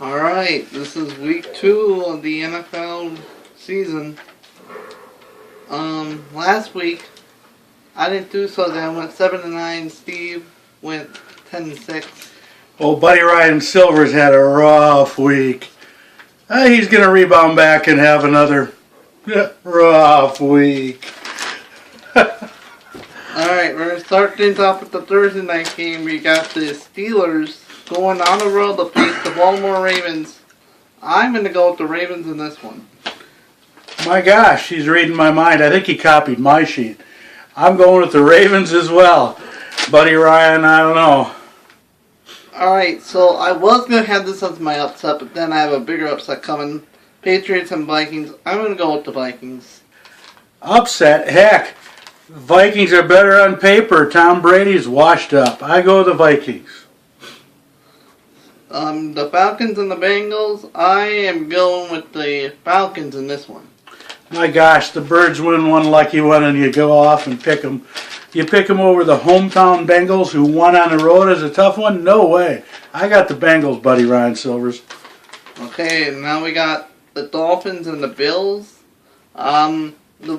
Alright, this is week 2 of the NFL season. Last week, I didn't do so good. I went 7-9. Steve went 10-6. Oh, Buddy Ryan Silver's had a rough week. He's going to rebound back and have another rough week. Alright, we're going to start things off with the Thursday night game. We got the Steelers going on the road to face the Baltimore Ravens. I'm going to go with the Ravens in this one. My gosh, he's reading my mind. I think he copied my sheet. I'm going with the Ravens as well. Buddy Ryan, I don't know. Alright, so I was going to have this as my upset, but then I have a bigger upset coming. Patriots and Vikings. I'm going to go with the Vikings. Upset? Heck, Vikings are better on paper. Tom Brady's washed up. I go with the Vikings. The Falcons and the Bengals. I am going with the Falcons in this one. My gosh, the Birds win one lucky one and you go off and pick them. You pick them over the hometown Bengals who won on the road as a tough one? No way. I got the Bengals, Buddy Ryan Silvers. Okay, now we got the Dolphins and the Bills. The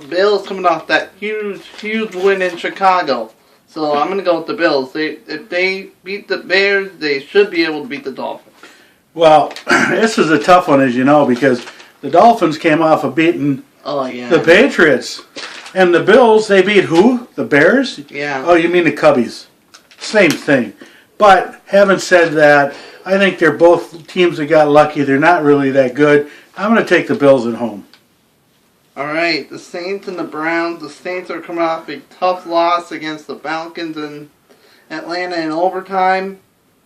Bills coming off that huge win in Chicago. So I'm going to go with the Bills. If they beat the Bears, they should be able to beat the Dolphins. Well, this is a tough one, as you know, because the Dolphins came off of beating the Patriots. And the Bills, they beat who? The Bears? Yeah. Oh, you mean the Cubbies. Same thing. But having said that, I think they're both teams that got lucky. They're not really that good. I'm going to take the Bills at home. All right, the Saints and the Browns. The Saints are coming off a tough loss against the Falcons in Atlanta in overtime.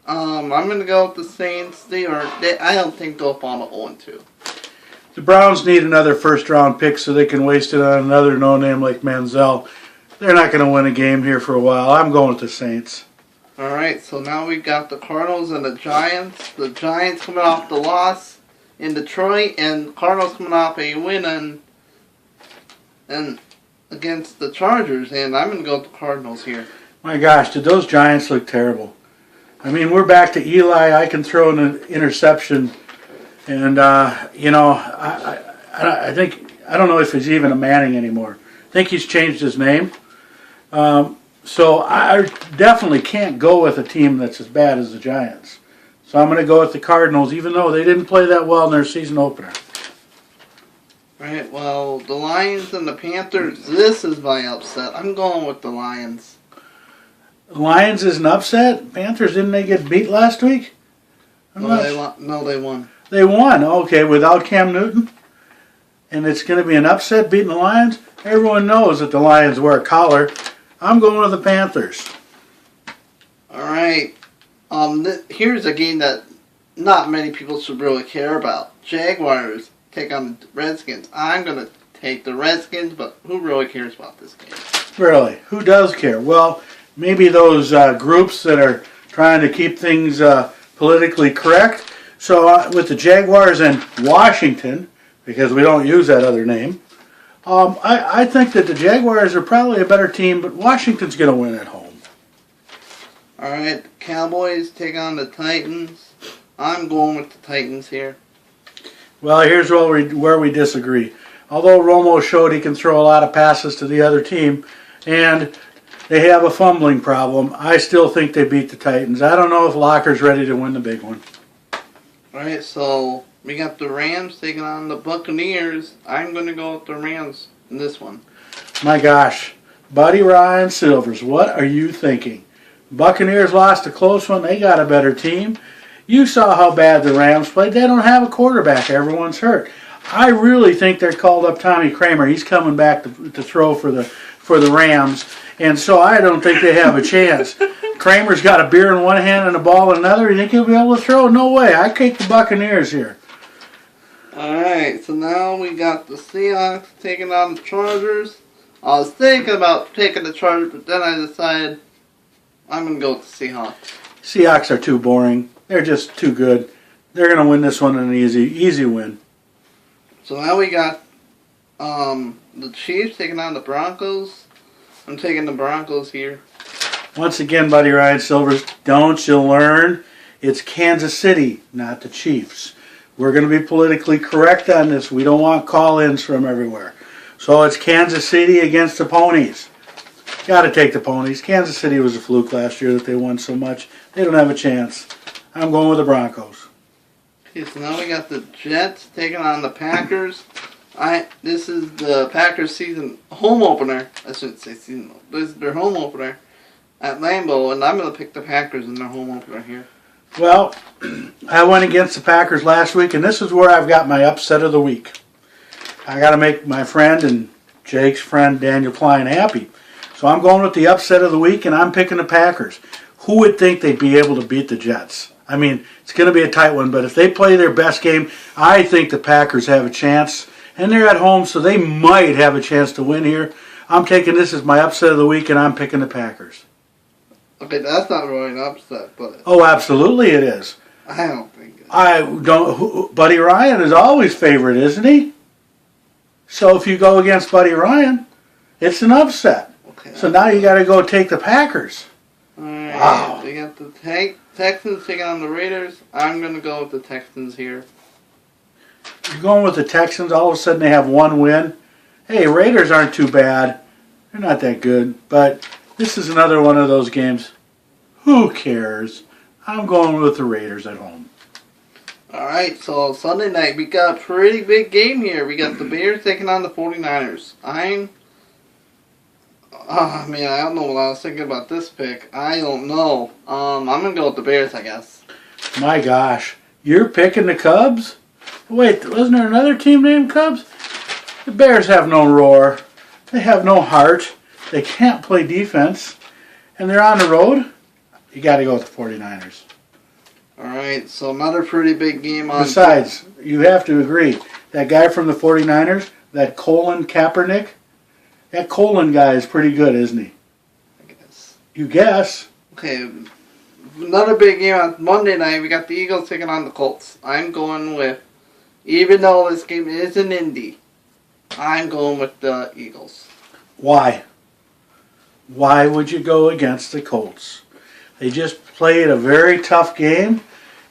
I'm going to go with the Saints. I don't think they'll fall to 0-2. The Browns need another first-round pick so they can waste it on another no-name like Manziel. They're not going to win a game here for a while. I'm going with the Saints. All right, so now we've got the Cardinals and the Giants. The Giants coming off the loss in Detroit, and Cardinals coming off a win and against the Chargers, and I'm going to go with the Cardinals here. My gosh, did those Giants look terrible. I mean, we're back to Eli. I can throw an interception, and, I think, I don't know if he's even a Manning anymore. I think he's changed his name. So I definitely can't go with a team that's as bad as the Giants. So I'm going to go with the Cardinals, even though they didn't play that well in their season opener. Right, well, the Lions and the Panthers, this is my upset. I'm going with the Lions. Lions is an upset? Panthers, didn't they get beat last week? They won. They won, okay, without Cam Newton? And it's going to be an upset beating the Lions? Everyone knows that the Lions wear a collar. I'm going with the Panthers. All right. Here's a game that not many people should really care about. Jaguars take on the Redskins. I'm going to take the Redskins, but who really cares about this game? Really? Who does care? Well, maybe those groups that are trying to keep things politically correct. So with the Jaguars and Washington, because we don't use that other name, I think that the Jaguars are probably a better team, but Washington's going to win at home. All right, the Cowboys take on the Titans. I'm going with the Titans here. Well, here's where we disagree. Although Romo showed he can throw a lot of passes to the other team, and they have a fumbling problem, I still think they beat the Titans. I don't know if Locker's ready to win the big one. All right, so we got the Rams taking on the Buccaneers. I'm going to go with the Rams in this one. My gosh. Buddy Ryan Silvers, what are you thinking? Buccaneers lost a close one. They got a better team. You saw how bad the Rams played. They don't have a quarterback. Everyone's hurt. I really think they're called up Tommy Kramer. He's coming back to throw for the Rams. And so I don't think they have a chance. Kramer's got a beer in one hand and a ball in another. You think he'll be able to throw? No way. I take the Buccaneers here. Alright, so now we got the Seahawks taking on the Chargers. I was thinking about taking the Chargers, but then I decided I'm going to go with the Seahawks. Seahawks are too boring. They're just too good. They're going to win this one in an easy win. So now we got the Chiefs taking on the Broncos. I'm taking the Broncos here. Once again, Buddy Ryan Silvers, don't you learn? It's Kansas City, not the Chiefs. We're going to be politically correct on this. We don't want call-ins from everywhere. So it's Kansas City against the Ponies. Got to take the Ponies. Kansas City was a fluke last year that they won so much. They don't have a chance. I'm going with the Broncos. Okay, so now we got the Jets taking on the Packers. This is the Packers season home opener. I shouldn't say season. This is their home opener at Lambeau, and I'm going to pick the Packers in their home opener here. Well, I went against the Packers last week, and this is where I've got my upset of the week. I got to make my friend and Jake's friend Daniel Klein happy. So I'm going with the upset of the week, and I'm picking the Packers. Who would think they'd be able to beat the Jets? I mean, it's going to be a tight one, but if they play their best game, I think the Packers have a chance. And they're at home, so they might have a chance to win here. I'm taking this as my upset of the week, and I'm picking the Packers. Okay, that's not really an upset, but Oh, absolutely it is. I don't think it. Buddy Ryan is always favorite, isn't he? So if you go against Buddy Ryan, it's an upset. Okay. So now you got to go take the Packers. Alright, Wow. we got the Texans taking on the Raiders. I'm going to go with the Texans here. You're going with the Texans, all of a sudden they have one win. Hey, Raiders aren't too bad. They're not that good, but this is another one of those games. Who cares? I'm going with the Raiders at home. Alright, so Sunday night, we got a pretty big game here. We got the Bears taking on the 49ers. I don't know what I was thinking about this pick. I don't know. I'm going to go with the Bears, I guess. My gosh, you're picking the Cubs? Wait, wasn't there another team named Cubs? The Bears have no roar. They have no heart. They can't play defense. And they're on the road. You got to go with the 49ers. Alright, so another pretty big game on... Besides, you have to agree, that guy from the 49ers, that Colin Kaepernick, that Colin guy is pretty good, isn't he? I guess. You guess. Okay, another big game on Monday night. We got the Eagles taking on the Colts. I'm going with, even though this game is in Indy, I'm going with the Eagles. Why? Why would you go against the Colts? They just played a very tough game,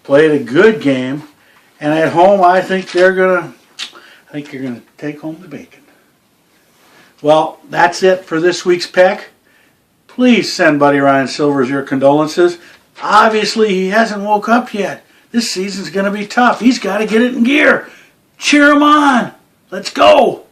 played a good game, and at home I think you're gonna take home the bacon. Well, that's it for this week's pick. Please send Buddy Ryan Silvers your condolences. Obviously, he hasn't woke up yet. This season's going to be tough. He's got to get it in gear. Cheer him on. Let's go.